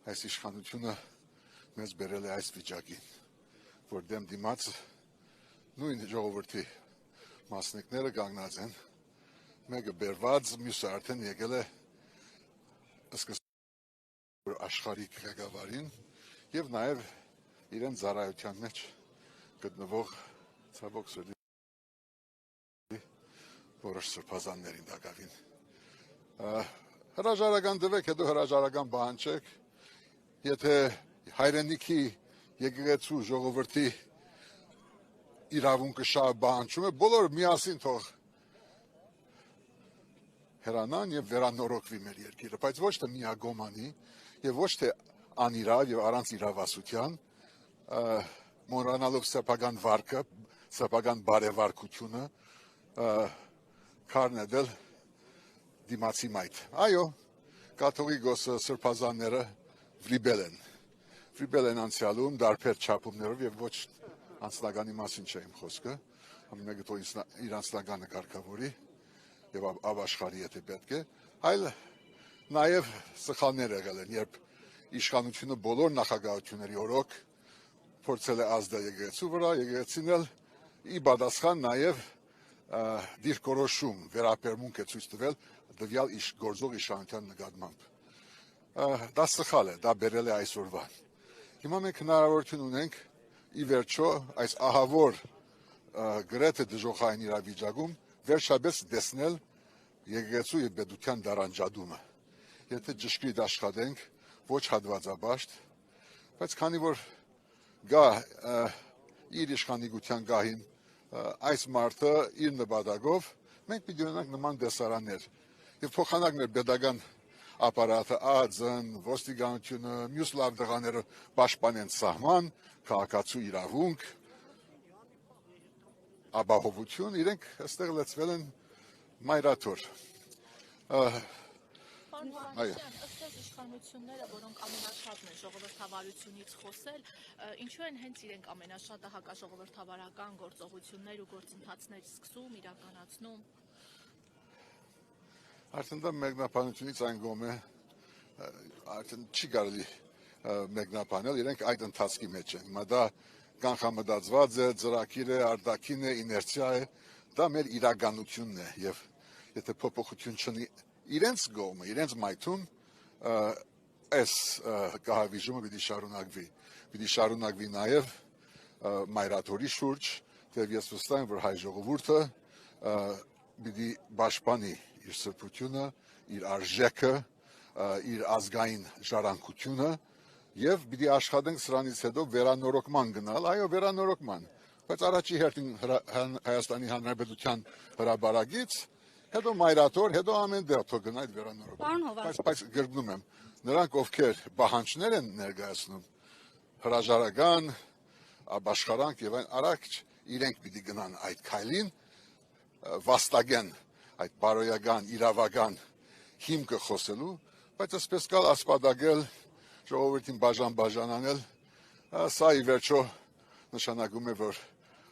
այս իշխանությունը մեզ բերել է այս վիճակին, որ դեմ դիմաց նույն ժողովրդի մասնիկները կանգնած են, մեկը բերված, մյուսը արդեն եկել է սկսել աշխարհիկ ղեկավարին եւ նաեւ իրեն ծառայության մեջ գտնվող ցավոք սրտի որոշ սրբազաններին դակավին։ Հրաժարական տվեք, հետո հրաժարական պահանջեք, եթե հայրենիքի եկեղեցու ժողովրդի իրավունքը շատ պահանջում է, բոլորը միասին թող հեռանան եւ վերանորոգվի մեր երկիրը, բայց ոչ թե միագոմանի եւ ոչ թե անիրավ եւ առանց իրավասության, մոռանալով սեփական վարկը, սեփական բարեվարկությունը, քարնեդել դիմացի մայթ։ Այո, կաթողիկոս սրբազանները վրիբել են անցյալում դարբեր չափումներով եւ ոչ անձնագանի մասին չէ իմ խոսքը, մեկը թող իր անձնագանը կարգավորի եւ ապաշխարի եթե պետք է, այլ նաեւ սխալներ եղել են, երբ իշխանությունը բոլոր նախագահությունների օրոք փորձել է ազդել եկեղեցու վրա, եկեղեցին էլ ի պատասխան նաեւ դիրքորոշում վերաբերմունք է ցույց տվել տվյալ գործող իշխանության նկատմամբ։ Դա սխալ է, դա բերել է այսօրվան։ Հիմա մենք հնարավորություն ունենք ի վերջո այս ահավոր գրեթե դժոխային իրավիճակում վերջապես տեսնել եկեղեցու եւ պետության դարանջադումը։ Եթե ճշգրիտ աշխատենք, ոչ հատվածաբաշտ, բայց քանի որ գա իր իշխանիկության գահին այս մարդը իր նպատակով, մենք պիտի ունենանք նման տեսարաններ եւ փոխանակ մեր պետական ապարատը, ԱԾ-ն, ոստիկանությունը, մյուս լավ տղաները պաշտպանեն սահման, քաղաքացու իրավունք, ապահովություն, իրենք այստեղ լցվել են մայրաթոր։ Ըստ իշխանությունները, որոնք ամենաշատն են ժողովրդավարությունից խոսել, ինչու են հենց իրենք ամենաշատը հակաժողովրդավարական գործողություններ ու գործընթացներ սկսում, իրականացնում։ Արդեն դա մեկնաբանությունից այն կողմ է, արդեն չի կարելի մեկնաբանել, իրենք այդ ընթացքի մեջ են։ Հիմա դա կանխամտածված է, ծրագիր է, արտաքին է, իներցիա է, դա մեր իրականությունն է եւ եթե փոփոխություն չունի իրենց կողմը, իրենց մայթում այս կահավիժումը պիտի շարունակվի նաեւ մայրաթորի շուրջ, եւ ես վստահ եմ, որ հայ ժողովուրդը պիտի պաշտպանի իր սրբությունը, իր արժեքը, իր ազգային ժառանգությունը եւ պիտի աշխատենք սրանից հետո վերանորոգման գնալ, այո, վերանորոգման, բայց առաջի հերթին Հայաստանի Հանրապետության հրապարակից, հետո մայրաթոր, հետո ամեն տեղ թող գնա այդ վերանորոգումը։ Բայց գրկնում եմ, նրանք ովքեր պահանջներ են ներկայացնում, հրաժարական, ապաշխարանք եւ այն արագ իրենք պիտի գնան այդ քայլին, վաստակեն այդ բարոյական, իրավական հիմքը խոսելու, բայց այսպես կալ ասպատակել, ժողովրդին բաժան-բաժանանել, սա ի վերջո նշանակում է, որ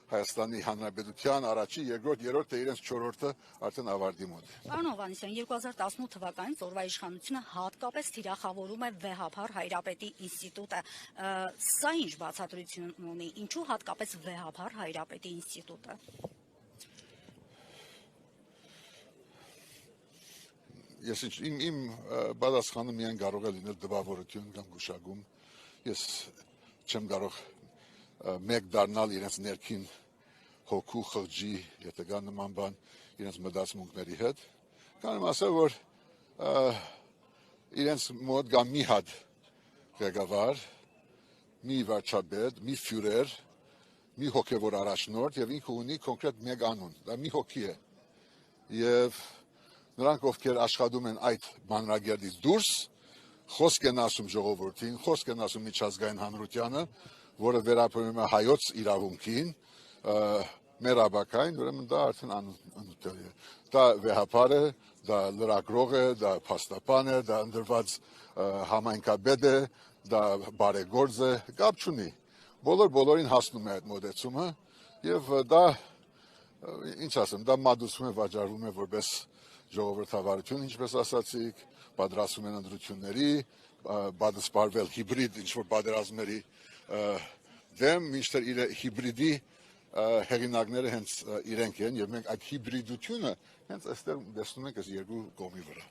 Հայաստանի Հանրապետության առաջի, երկրորդ, երրորդ թե իրենց չորրորդը արդեն ավարտի մոտ է։ Պարոն Հովհաննիսյան, 2018 թվականից օրվա իշխանությունը հատկապես թիրախավորում է վեհափառ Հայրապետի ինստիտուտը։ Սա ինչ բացատրություն ունի, ինչու հատկապես վեհափառ Հայրապետի ինստիտուտը։ Ես իմ պատասխանը միայն կարող է լինել տպավորություն կամ գուշակում։ Ես չեմ կարող մեկ դառնալ իրենց ներքին հոգու խղճի, եթե կա նման բան, իրենց մտածմունքների հետ։ Կարող եմ ասել, որ իրենց մոտ կա մի հատ ղեկավար, մի վարչապետ, մի ֆյուրեր, մի հոգևոր առաջնորդ եւ ինքը ունի կոնկրետ մեկ անուն, դա մի հոգի է։ Եվ նրանք, ովքեր աշխատում են այդ մանրագերտից դուրս, խոսք են ասում ժողովրդին, խոսք են ասում միջազգային հանրությանը, որը վերաբերում է հայոց իրավունքին, մեր ապակային, ուրեմն դա արդեն անուտելի է։ Դա վեհապար է, դա լրագրող է, դա փաստաբան է, դա ընդրված համայնքապետ է, դա բարեգործ է, կապ չունի։ Բոլորին հասնում է այդ մոտեցումը եւ դա, ինչ ասեմ, դա մատուցվում է, վաճառվում է որպես ժողովրդավարություն, ինչպես ասացիք, պատրաստում են ընտրությունների, բادسպարվել հիբրիդ ինչ-որ պատերազմների դեմ, մինչդեռ իր հիբրիդի հեղինակները հենց իրենք են, եւ մենք այդ հիբրիդությունը հենց այստեղ տեսնում ենք այս երկու կողմի վրա։